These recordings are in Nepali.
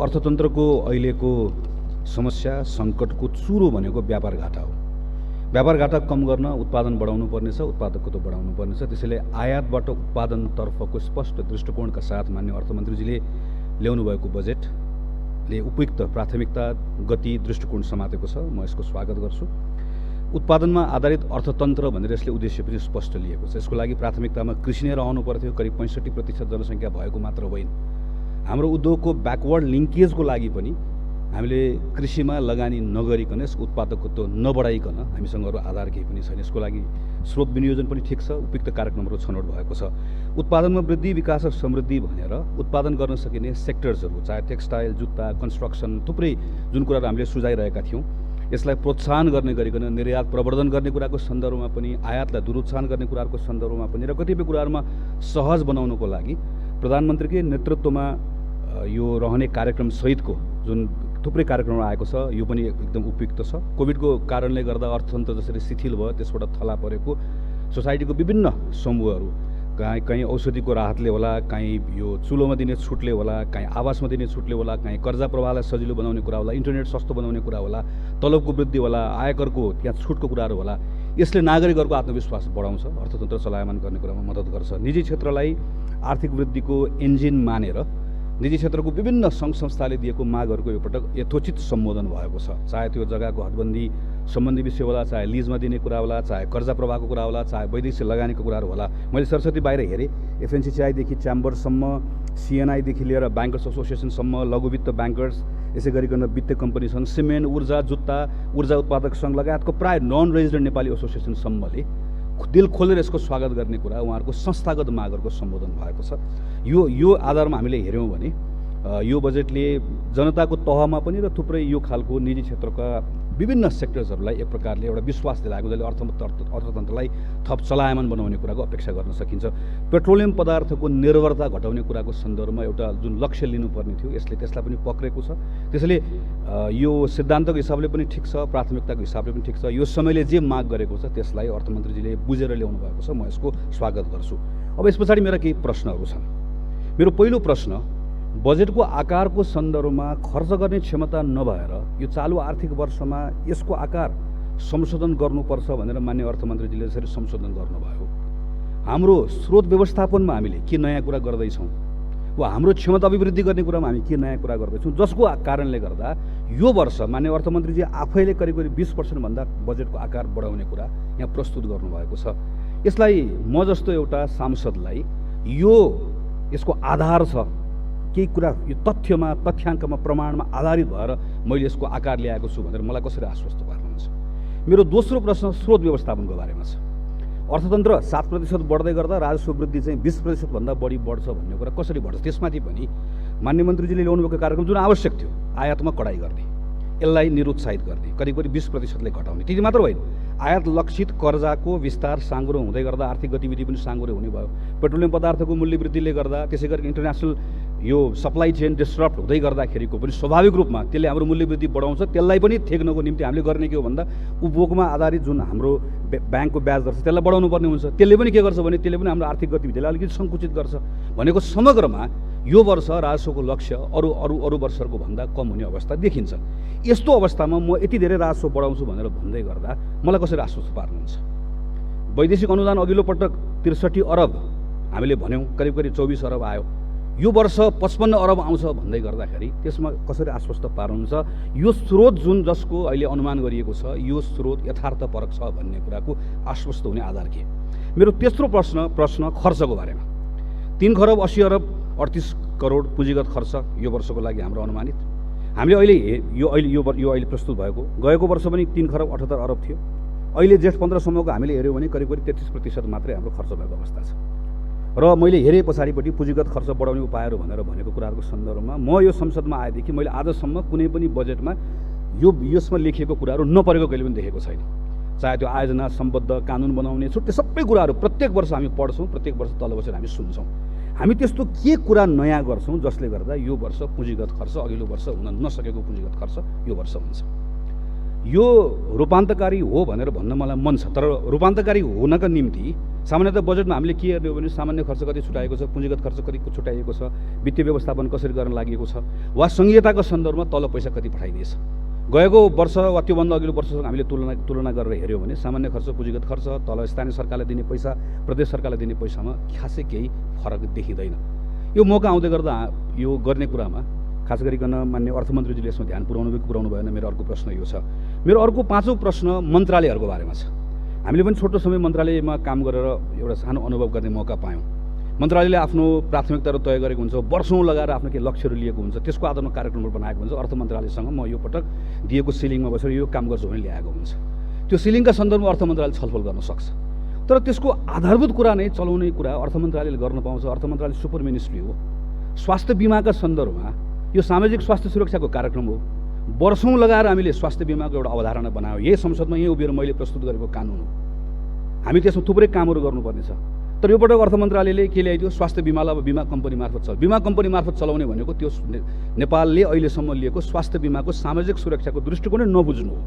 अर्थतन्त्रको अहिलेको समस्या सङ्कटको चुरो भनेको व्यापार घाटा हो। व्यापार घाटा कम गर्न उत्पादन बढाउनु पर्नेछ, उत्पादकत्व बढाउनु पर्नेछ। त्यसैले आयातबाट उत्पादनतर्फको स्पष्ट दृष्टिकोणका साथ माननीय अर्थमन्त्रीजीले ल्याउनु भएको बजेटले उपयुक्त प्राथमिकता, गति, दृष्टिकोण समातेको छ। म यसको स्वागत गर्छु। उत्पादनमा आधारित अर्थतन्त्र भनेर यसले उद्देश्य पनि स्पष्ट लिएको छ। यसको लागि प्राथमिकतामा कृषि नै रहनु पर्थ्यो। करिब 65% जनसङ्ख्या भएको मात्र होइन, हाम्रो उद्योगको ब्याकवर्ड लिङ्केजको लागि पनि हामीले कृषिमा लगानी नगरिकन, यसको उत्पादकत्व नबढाइकन हामीसँग अरू आधार केही पनि छैन। यसको लागि स्रोत विनियोजन पनि ठिक छ, उपयुक्त कार्यक्रमहरू छनौट भएको छ। उत्पादनमा वृद्धि, विकास र समृद्धि भनेर उत्पादन गर्न सकिने सेक्टर्सहरू, चाहे टेक्सटाइल, जुत्ता, कन्स्ट्रक्सन, थुप्रै जुन कुराहरू हामीले सुझाइरहेका थियौँ, यसलाई प्रोत्साहन गर्ने गरिकन निर्यात प्रवर्धन गर्ने कुराको सन्दर्भमा पनि, आयातलाई दुरुत्साहन गर्ने कुराहरूको सन्दर्भमा पनि र कतिपय कुराहरूमा सहज बनाउनको लागि प्रधानमन्त्रीकै नेतृत्वमा यो रहने कार्यक्रम सहितको जुन थुप्रै कार्यक्रमहरू आएको छ, यो पनि एकदम उपयुक्त छ। कोभिडको कारणले गर्दा अर्थतन्त्र जसरी शिथिल भयो, त्यसबाट थला परेको सोसाइटीको विभिन्न समूहहरू, कहीँ औषधिको राहतले होला, कहीँ यो चुलोमा दिने छुटले होला, कहीँ आवासमा दिने छुटले होला, कहीँ कर्जा प्रवाहलाई सजिलो बनाउने कुरा होला, इन्टरनेट सस्तो बनाउने कुरा होला, तलबको वृद्धि होला, आयकरको त्यहाँ छुटको कुराहरू होला। यसले नागरिकहरूको आत्मविश्वास बढाउँछ, अर्थतन्त्र चलायमान गर्ने कुरामा मद्दत गर्छ। निजी क्षेत्रलाई आर्थिक वृद्धिको इन्जिन मानेर निजी क्षेत्रको विभिन्न सङ्घ संस्थाले दिएको मागहरूको यो पटक यथोचित सम्बोधन भएको छ। चाहे त्यो जग्गाको हदबन्दी सम्बन्धी विषय होला, चाहे लिजमा दिने कुरा होला, चाहे कर्जा प्रवाहको कुरा होला, चाहे वैदेशिक लगानीको कुराहरू होला। मैले सरस्वती बाहिर हेरेँ, एफएनसिसिआईदेखि च्याम्बरसम्म, सिएनआईदेखि लिएर ब्याङ्कर्स एसोसिएसनसम्म, लघुवित्त ब्याङ्कर्स, यसै गरिकन वित्तीय कम्पनीसँग, सिमेन्ट, ऊर्जा, जुत्ता, ऊर्जा उत्पादक सङ्घ लगायतको प्राय नन रेजिडेन्ट नेपाली एसोसिएसनसम्मले दिल खोलेर यसको स्वागत गर्ने कुरा, उहाँहरूको संस्थागत मागहरूको सम्बोधन भएको छ। यो आधारमा हामीले हेऱ्यौँ भने यो बजेटले जनताको तहमा पनि र थुप्रै यो खालको निजी क्षेत्रका विभिन्न सेक्टर्सहरूलाई एक प्रकारले एउटा विश्वास दिलाएको, जसले अर्थतन्त्रलाई थप चलायमान बनाउने कुराको अपेक्षा गर्न सकिन्छ। पेट्रोलियम पदार्थको निर्भरता घटाउने कुराको सन्दर्भमा एउटा जुन लक्ष्य लिनुपर्ने थियो, यसले त्यसलाई पनि पक्रेको छ। त्यसैले यो सिद्धान्तको हिसाबले पनि ठिक छ, प्राथमिकताको हिसाबले पनि ठिक छ। यो समयले जे माग गरेको छ त्यसलाई अर्थमन्त्रीजीले बुझेर ल्याउनु भएको छ। म यसको स्वागत गर्छु। अब यस पछाडि मेरा केही प्रश्नहरू छन्। मेरो पहिलो प्रश्न, बजेटको आकारको सन्दर्भमा खर्च गर्ने क्षमता नभएर यो चालु आर्थिक वर्षमा यसको आकार संशोधन गर्नुपर्छ भनेर माननीय अर्थमन्त्रीजीले यसरी संशोधन गर्नुभयो। हाम्रो स्रोत व्यवस्थापनमा हामीले के नयाँ कुरा गर्दैछौँ, वा हाम्रो क्षमता अभिवृद्धि गर्ने कुरामा हामी के नयाँ कुरा गर्दैछौँ, जसको कारणले गर्दा यो वर्ष माननीय अर्थमन्त्रीजी आफैले करिब 20% बजेटको आकार बढाउने कुरा यहाँ प्रस्तुत गर्नुभएको छ। यसलाई म जस्तो एउटा सांसदलाई यसको आधार छ, केही कुरा यो तथ्यमा, तथ्याङ्कमा, प्रमाणमा आधारित भएर मैले यसको आकार ल्याएको छु भनेर मलाई कसरी आश्वस्त पार्नुहुन्छ? मेरो दोस्रो प्रश्न स्रोत व्यवस्थापनको बारेमा छ। अर्थतन्त्र 7% बढ्दै गर्दा राजस्व वृद्धि चाहिँ 20% भन्दा बढी बढ्छ भन्ने कुरा कसरी बढ्छ? त्यसमाथि पनि माननीय मन्त्रीजीले ल्याउनु भएको कार्यक्रम जुन आवश्यक थियो, आयातमा कडाइ गर्ने, यसलाई निरुत्साहित गर्ने, करिब 20%ले घटाउने, त्यति मात्र होइन, आयात लक्षित कर्जाको विस्तार साँगुरो हुँदै गर्दा आर्थिक गतिविधि पनि साँगुरो हुने भयो। पेट्रोलियम पदार्थको मूल्य वृद्धिले गर्दा, त्यसै गरी इन्टरनेसनल यो सप्लाई चेन डिस्टर्ब हुँदै गर्दाखेरिको पनि स्वाभाविक रूपमा त्यसले हाम्रो मूल्य वृद्धि बढाउँछ। त्यसलाई पनि थेक्नको निम्ति हामीले गर्ने के हो भन्दा उपभोगमा आधारित जुन हाम्रो ब्याङ्कको ब्याज दर छ त्यसलाई बढाउनु पर्ने हुन्छ। त्यसले पनि के गर्छ भने त्यसले पनि हाम्रो आर्थिक गतिविधिलाई अलिकति सङ्कुचित गर्छ भनेको समग्रमा यो वर्ष राजस्वको लक्ष्य अरू वर्षहरूको भन्दा कम हुने अवस्था देखिन्छ। यस्तो अवस्थामा म यति धेरै राजस्व बढाउँछु भनेर भन्दै गर्दा मलाई कसरी आश्वस्त पार्नुहुन्छ? वैदेशिक अनुदान अघिल्लो पटक 63 अरब हामीले भन्यौँ, करिब 24 अरब आयो। यो वर्ष 55 अरब आउँछ भन्दै गर्दाखेरि त्यसमा कसरी आश्वस्त पार्नुहुन्छ? यो स्रोत जुन जसको अहिले अनुमान गरिएको छ, यो स्रोत यथार्थपरक छ भन्ने कुराको आश्वस्त हुने आधार के? मेरो तेस्रो प्रश्न खर्चको बारेमा। 3 खरब 80 अरब 38 करोड पुँजीगत खर्च यो वर्षको लागि हाम्रो अनुमानित। हामीले अहिले प्रस्तुत भएको, गएको वर्ष पनि 3 खरब 78 अरब थियो। अहिले जेठ 15सम्मको हामीले हेऱ्यौँ भने करिब 33% मात्रै हाम्रो खर्च भएको अवस्था छ। र मैले हेरेँ पछाडिपट्टि पुँजीगत खर्च बढाउने उपायहरू भनेर भनेको कुराहरूको सन्दर्भमा म यो संसदमा आएदेखि मैले आजसम्म कुनै पनि बजेटमा यसमा लेखिएको कुराहरू नपरेको कहिले पनि देखेको छैन। चाहे त्यो आयोजना, सम्बद्ध, कानुन बनाउने, छुट्टै सबै कुराहरू प्रत्येक वर्ष हामी पढ्छौँ, प्रत्येक वर्ष तल बसेर हामी सुन्छौँ। हामी त्यस्तो के कुरा नयाँ गर्छौँ जसले गर्दा यो वर्ष पुँजीगत खर्च अघिल्लो वर्ष हुन नसकेको पुँजीगत खर्च यो वर्ष हुन्छ? यो रूपान्तकारी हो भनेर भन्न मलाई मन छ, तर रूपान्तकारी हुनका निम्ति सामान्यतः बजेटमा हामीले के हेर्ने हो भने सामान्य खर्च कति छुटाएको छ, पुँजीगत खर्च कति छुटाइएको छ, वित्तीय व्यवस्थापन कसरी गर्न लागि छ, वा सङ्घीयताको सन्दर्भमा तल पैसा कति पठाइदिएछ। गएको वर्ष वा त्योभन्दा अघिल्लो वर्षसँग हामीले तुलना गरेर हेऱ्यौँ भने सामान्य खर्च, पुँजीगत खर्च, तल स्थानीय सरकारले दिने पैसा, प्रदेश सरकारले दिने पैसामा खासै केही फरक देखिँदैन। यो मौका आउँदै गर्दा यो गर्ने कुरामा खास गरिकन मान्य अर्थमन्त्रीजीले यसमा ध्यान पुर्याउनु भएन। मेरो अर्को प्रश्न यो छ। मेरो अर्को पाँचौँ प्रश्न मन्त्रालयहरूको बारेमा छ। हामीले पनि छोटो समय मन्त्रालयमा काम गरेर एउटा सानो अनुभव गर्ने मौका पायौँ। मन्त्रालयले आफ्नो प्राथमिकताहरू तय गरेको हुन्छ, वर्षौँ लगाएर आफ्नो केही लक्ष्यहरू लिएको हुन्छ, त्यसको आधारमा कार्यक्रमहरू बनाएको हुन्छ। अर्थ मन्त्रालयसँग म यो पटक दिएको सिलिङमा बसेर यो काम गर्छु भने ल्याएको हुन्छ। त्यो सिलिङका सन्दर्भमा अर्थ मन्त्रालयले छलफल गर्न सक्छ, तर त्यसको आधारभूत कुरा नै चलाउने कुरा अर्थ मन्त्रालयले गर्न पाउँछ। अर्थ मन्त्रालय सुपर मिनिस्ट्री हो। स्वास्थ्य बिमाका सन्दर्भमा यो सामाजिक स्वास्थ्य सुरक्षाको कार्यक्रम हो। वर्षौँ लगाएर हामीले स्वास्थ्य बिमाको एउटा अवधारणा बनायौँ। यही संसदमा यही उभिएर मैले प्रस्तुत गरेको कानुन हो। हामी त्यसमा थुप्रै कामहरू गर्नुपर्नेछ। तर यो पटक अर्थ मन्त्रालयले के ल्याइदियो? स्वास्थ्य बिमालाई अब बिमा कम्पनी मार्फत बिमा कम्पनी मार्फत चलाउने भनेको त्यो नेपालले अहिलेसम्म लिएको स्वास्थ्य बिमाको सामाजिक सुरक्षाको दृष्टिकोण नबुझ्नु हो।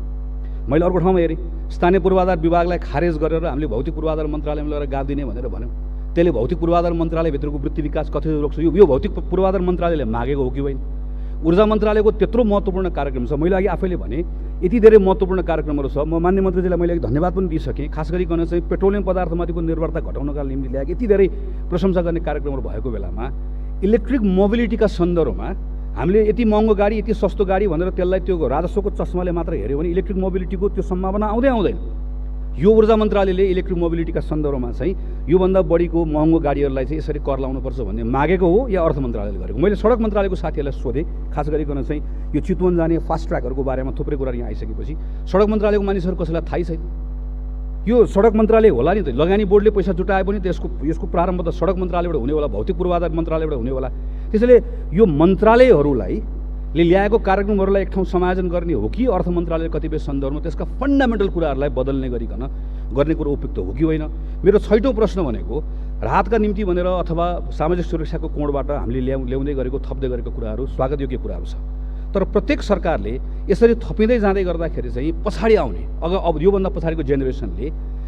मैले अर्को ठाउँमा हेरेँ, स्थानीय पूर्वाधार विभागलाई खारेज गरेर हामीले भौतिक पूर्वाधार मन्त्रालयमा लगेर गादिने भनेर भन्यौँ। त्यसले भौतिक पूर्वाधार मन्त्रालयभित्रको वृत्ति विकास कसरी रोक्छ? यो भौतिक पूर्वाधार मन्त्रालयले मागेको हो कि होइन? ऊर्जा मन्त्रालयको त्यत्रो महत्त्वपूर्ण कार्यक्रम छ। मैले अघि आफैले भने यति धेरै महत्त्वपूर्ण कार्यक्रमहरू छ। म मान्य मन्त्रीजीलाई मैले धन्यवाद पनि दिइसकेँ। खास गरिकन चाहिँ पेट्रोलियम पदार्थमाथिको निर्भरता घटाउनका निम्ति ल्याएको यति धेरै प्रशंसा गर्ने कार्यक्रमहरू भएको बेलामा इलेक्ट्रिक मोबिलिटीका सन्दर्भमा हामीले यति महँगो गाडी, यति सस्तो गाडी भनेर त्यसलाई त्यो राजस्वको चस्माले मात्र हेऱ्यो भने इलेक्ट्रिक मोबिलिटीको त्यो सम्भावना आउँदैन। यो ऊर्जा मन्त्रालयले इलेक्ट्रिक मोबिलिटीका सन्दर्भमा चाहिँ योभन्दा बढीको महँगो गाडीहरूलाई चाहिँ यसरी कर लाउनुपर्छ भन्ने मागेको हो या अर्थ मन्त्रालयले गरेको? मैले सडक मन्त्रालयको साथीहरूलाई सोधेँ, खास गरिकन चाहिँ यो चितवन जाने फास्ट ट्र्याकहरूको बारेमा थुप्रै कुरा यहाँ आइसकेपछि सडक मन्त्रालयको मानिसहरू कसैलाई थाहै छैन। यो सडक मन्त्रालय होला नि त, लगानी बोर्डले पैसा जुटाए पनि यसको प्रारम्भ त सडक मन्त्रालयबाट हुने होला, भौतिक पूर्वाधार मन्त्रालयबाट हुने होला। त्यसैले यो मन्त्रालयहरूलाई ल्याएको कार्यक्रमहरूलाई एक ठाउँ समायोजन गर्ने हो कि अर्थ मन्त्रालय कतिपय सन्दर्भमा त्यसका फन्डामेन्टल कुराहरूलाई बदल्ने गरिकन गर्ने कुरो उपयुक्त हो कि होइन? मेरो 6औँ प्रश्न भनेको राहतका निम्ति भनेर अथवा सामाजिक सुरक्षाको कोणबाट हामीले ल्याउँदै गरेको थप्दै गरेको कुराहरू स्वागतयोग्य कुराहरू छ। तर प्रत्येक सरकारले यसरी थपिँदै जाँदै गर्दाखेरि चाहिँ पछाडि आउने अब योभन्दा पछाडिको जेनेरेसनले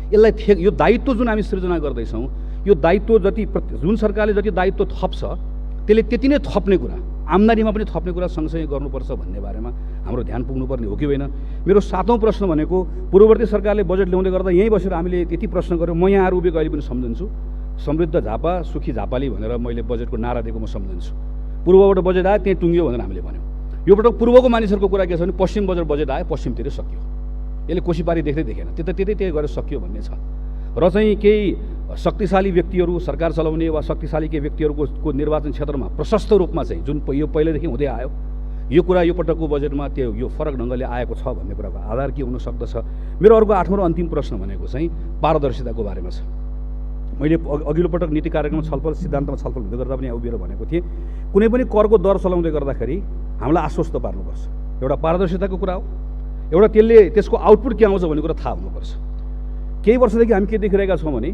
यसलाई यो दायित्व जुन हामी सृजना गर्दैछौँ, यो दायित्व जुन सरकारले जति दायित्व थप्छ त्यसले त्यति नै थप्ने कुरा, आम्दानीमा पनि थप्ने कुरा सँगसँगै गर्नुपर्छ भन्ने बारेमा हाम्रो ध्यान पुग्नुपर्ने हो कि होइन? मेरो 7औँ प्रश्न भनेको पूर्ववर्ती सरकारले बजेट ल्याउँदै गर्दा यहीँ बसेर हामीले त्यति प्रश्न गऱ्यौँ। म यहाँ उभिएको अहिले पनि सम्झन्छु, समृद्ध झापा सुखी झापाली भनेर मैले बजेटको नारा दिएको म सम्झन्छु। पूर्वबाट बजेट आयो त्यहीँ टुङ्गियो भनेर हामीले भन्यौँ। यो पटक पूर्वको मानिसहरूको कुरा के छ भने पश्चिमबाट बजेट आयो, पश्चिमतिर सक्यो। यसले कोसीपारी देख्दै देखेन, त्यतै गरेर सक्यो भन्ने छ। र चाहिँ केही शक्तिशाली व्यक्तिहरू सरकार चलाउने वा शक्तिशाली केही व्यक्तिहरूको निर्वाचन क्षेत्रमा प्रशस्त रूपमा चाहिँ जुन यो पहिलेदेखि हुँदै आयो, यो कुरा यो पटकको बजेटमा यो फरक ढङ्गले आएको छ भन्ने कुराको आधार के हुन सक्दछ? मेरो अर्को 8औँ र अन्तिम प्रश्न भनेको चाहिँ पारदर्शिताको बारेमा छ। मैले अघिल्लो पटक नीति कार्यक्रममा छलफल सिद्धान्तमा छलफल हुँदै गर्दा पनि यहाँ उभिएर भनेको थिएँ, कुनै पनि करको दर चलाउँदै गर्दाखेरि हामीलाई आश्वस्त पार्नुपर्छ। एउटा पारदर्शिताको कुरा हो, एउटा त्यसको आउटपुट के आउँछ भन्ने कुरा थाहा हुनुपर्छ। केही वर्षदेखि हामी के देखिरहेका छौँ भने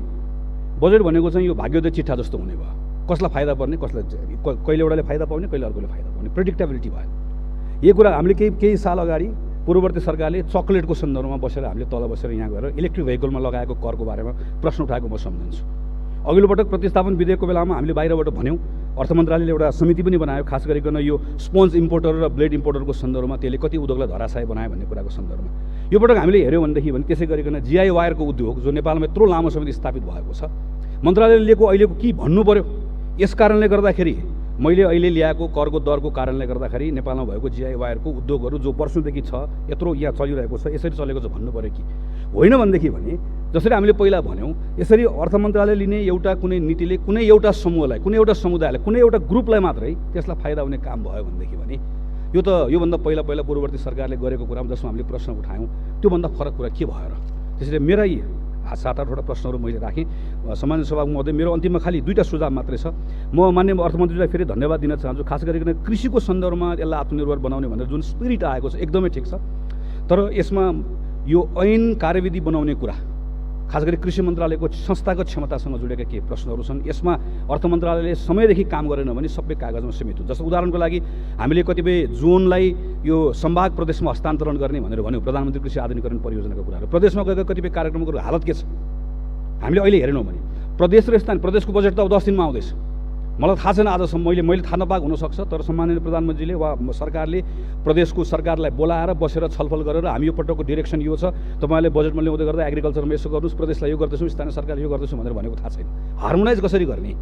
बजेट भनेको चाहिँ यो भाग्योदय चिट्ठा जस्तो हुने भयो। कसलाई फाइदा पर्ने, कसलाई कहिले एउटाले फाइदा पाउने, कहिले अर्कोले फाइदा पाउने, प्रेडिक्टेबिलिटी भयो। यो कुरा हामीले केही साल अगाडि पूर्ववर्ती सरकारले चक्लेटको सन्दर्भमा बसेर हामीले तल बसेर यहाँ गएर इलेक्ट्रिक भेहिकलमा लगाएको करको बारेमा प्रश्न उठाएको म सम्झन्छु। अघिल्लो पटक प्रतिस्थापन विधेयकको बेलामा हामीले बाहिरबाट भन्यौँ, अर्थ मन्त्रालयले एउटा समिति पनि बनायो खास गरिकन यो स्पोन्ज इम्पोर्टर र ब्लेड इम्पोर्टरको सन्दर्भमा त्यसले कति उद्योगलाई धराशायी बनायो भन्ने कुराको सन्दर्भमा यो पटक हामीले हेऱ्यौँ भनेदेखि त्यसै गरिकन जिआई वायरको उद्योग जो नेपालमा यत्रो लामो समय स्थापित भएको छ, मन्त्रालयले लिएको अहिलेको के भन्नु पर्यो? यस कारणले गर्दाखेरि मैले अहिले ल्याएको करको दरको कारणले गर्दाखेरि नेपालमा भएको जिआई वायरको उद्योगहरू जो वर्षौँदेखि छ, यत्रो यहाँ चलिरहेको छ, यसरी चलेको छ भन्नु पर्यो कि होइन? भनेदेखि भने जसरी हामीले पहिला भन्यौँ, यसरी अर्थ मन्त्रालय लिने एउटा कुनै नीतिले कुनै एउटा समूहलाई, कुनै एउटा समुदायलाई, कुनै एउटा ग्रुपलाई मात्रै त्यसलाई फाइदा हुने काम भयो भनेदेखि भने यो त योभन्दा पहिला पूर्ववर्ती सरकारले गरेको कुरामा जसमा हामीले प्रश्न उठायौँ त्योभन्दा फरक कुरा के भयो र? त्यसैले मेरा 7-8वटा प्रश्नहरू मैले राखेँ। सामान्य सभाको महोदय, मेरो अन्तिममा खालि 2टा सुझाव मात्रै छ। म मान्य अर्थमन्त्रीलाई फेरि धन्यवाद दिन चाहन्छु। खास गरिकन कृषिको सन्दर्भमा यसलाई आत्मनिर्भर बनाउने भनेर जुन स्पिरिट आएको छ एकदमै ठिक छ, तर यसमा यो ऐन कार्यविधि बनाउने कुरा खास गरी कृषि मन्त्रालयको संस्थागत क्षमतासँग जोडेका के प्रश्नहरू छन्। यसमा अर्थ मन्त्रालयले समयदेखि काम गरेन भने सबै कागजमा सीमित हुन्छ। जस्तो उदाहरणको लागि हामीले कतिपय जोनलाई यो सम्भाग प्रदेशमा हस्तान्तरण गर्ने भनेर भन्यौँ, प्रधानमन्त्री कृषि आधुनिकीकरण परियोजनाको कुराहरू। प्रदेशमा गएका कतिपय कार्यक्रमको हालत के छ हामीले अहिले हेरेनौँ भने प्रदेश र स्थानीय प्रदेशको बजेट त अब 10 दिनमा आउँदैछ। मलाई थाहा छैन आजसम्म, मैले थाहा नपाएको हुनसक्छ, तर सम्माननीय प्रधानमन्त्रीले वा सरकारले प्रदेशको सरकारलाई बोलाएर बसेर छलफल गरेर हामी यो पटकको डिरेक्सन यो छ, तपाईँले बजेटमा ल्याउँदै गर्दा एग्रिकल्चरमा यसो गर्नुहोस्, प्रदेशलाई यो गर्दैछौँ, स्थानीय सरकारले यो गर्दैछौँ भनेर भनेको थाहा छैन। हार्मोनाइज कसरी गर्ने,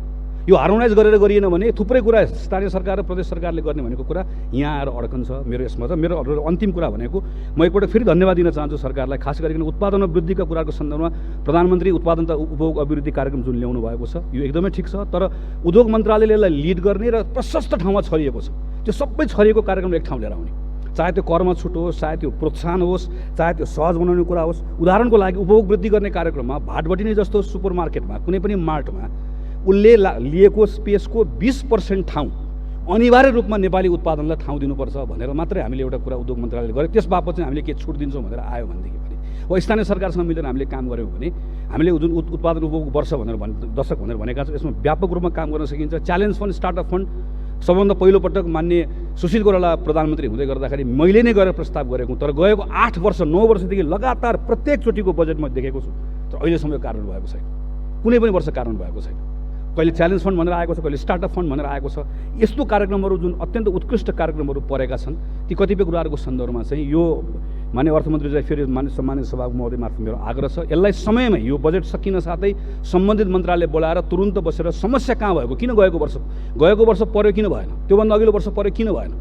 यो हार्मोनाइज गरेर गरिएन भने थुप्रै कुरा स्थानीय सरकार र प्रदेश सरकारले गर्ने भनेको कुरा यहाँ आएर अड्कन्छ। मेरो यसमा त मेरो अन्तिम कुरा भनेको म एकपटक फेरि धन्यवाद दिन चाहन्छु सरकारलाई, खास गरिकन उत्पादन र वृद्धिका कुराको सन्दर्भमा प्रधानमन्त्री उत्पादन तथा उपभोग अभिवृद्धि कार्यक्रम जुन ल्याउनु भएको छ यो एकदमै ठिक छ, तर उद्योग मन्त्रालयले यसलाई लिड गर्ने र प्रशस्त ठाउँमा छरिएको छ। त्यो सबै छरिएको कार्यक्रम एक ठाउँ लिएर आउने, चाहे त्यो करमा छुट होस्, चाहे त्यो प्रोत्साहन होस्, चाहे त्यो सहज बनाउने कुरा होस्। उदाहरणको लागि उपभोग वृद्धि गर्ने कार्यक्रममा भाटबटिनी जस्तो सुपर मार्केटमा कुनै पनि मार्टमा उसले लिएको स्पेसको 20% ठाउँ अनिवार्य रूपमा नेपाली उत्पादनलाई ठाउँ दिनुपर्छ भनेर मात्रै हामीले एउटा कुरा उद्योग मन्त्रालयले गर्यो। त्यस बापत चाहिँ हामीले के छुट दिन्छौँ भनेर आयो भनेदेखि पनि अब स्थानीय सरकारसँग मिलेर हामीले काम गऱ्यौँ भने हामीले जुन उत्पादन उपभोग वर्ष भनेर दशक भनेर भनेका छौँ यसमा व्यापक रूपमा काम गर्न सकिन्छ। च्यालेन्ज फन्ड, स्टार्टअप फन्ड सबभन्दा पहिलोपटक माननीय सुशील कोइराला प्रधानमन्त्री हुँदै गर्दाखेरि मैले नै गरेर प्रस्ताव गरेको, तर गएको 8 वर्ष 9 वर्षदेखि लगातार प्रत्येकचोटिको बजेटमा देखेको छु, तर अहिलेसम्म यो कार्यान्वयन भएको छैन, कुनै पनि वर्ष कार्यान्वयन भएको छैन। कहिले च्यालेन्ज फन्ड भनेर आएको छ, कहिले स्टार्टअप फन्ड भनेर आएको छ। यस्तो कार्यक्रमहरू जुन अत्यन्त उत्कृष्ट कार्यक्रमहरू परेका छन् ती कतिपय कुराहरूको सन्दर्भमा चाहिँ यो माननीय अर्थमन्त्रीलाई फेरि सम्मानित सभाको महोदय मार्फत मेरो आग्रह छ, यसलाई समयमै यो बजेट सकिन साथै सम्बन्धित मन्त्रालय बोलाएर तुरुन्त बसेर समस्या कहाँ भएको, किन गएको वर्ष पर्यो किन भएन, त्योभन्दा अघिल्लो वर्ष पर्यो किन भएन,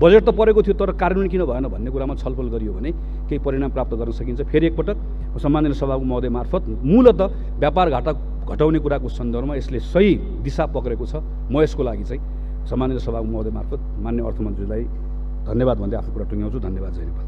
बजेट त परेको थियो तर कार्यान्वयन किन भएन भन्ने कुरामा छलफल गरियो भने केही परिणाम प्राप्त गर्न सकिन्छ। फेरि एकपटक सम्माननीय सभाको महोदय मार्फत मूलतः व्यापार घाटा घटाउने कुराको सन्दर्भमा यसले सही दिशा पक्रेको छ। म यसको लागि चाहिँ सम्माननीय सभाको महोदय मार्फत माननीय अर्थमन्त्रीलाई धन्यवाद भन्दै आफ्नो कुरा टुङ्ग्याउँछु। धन्यवाद। जय नेपाल।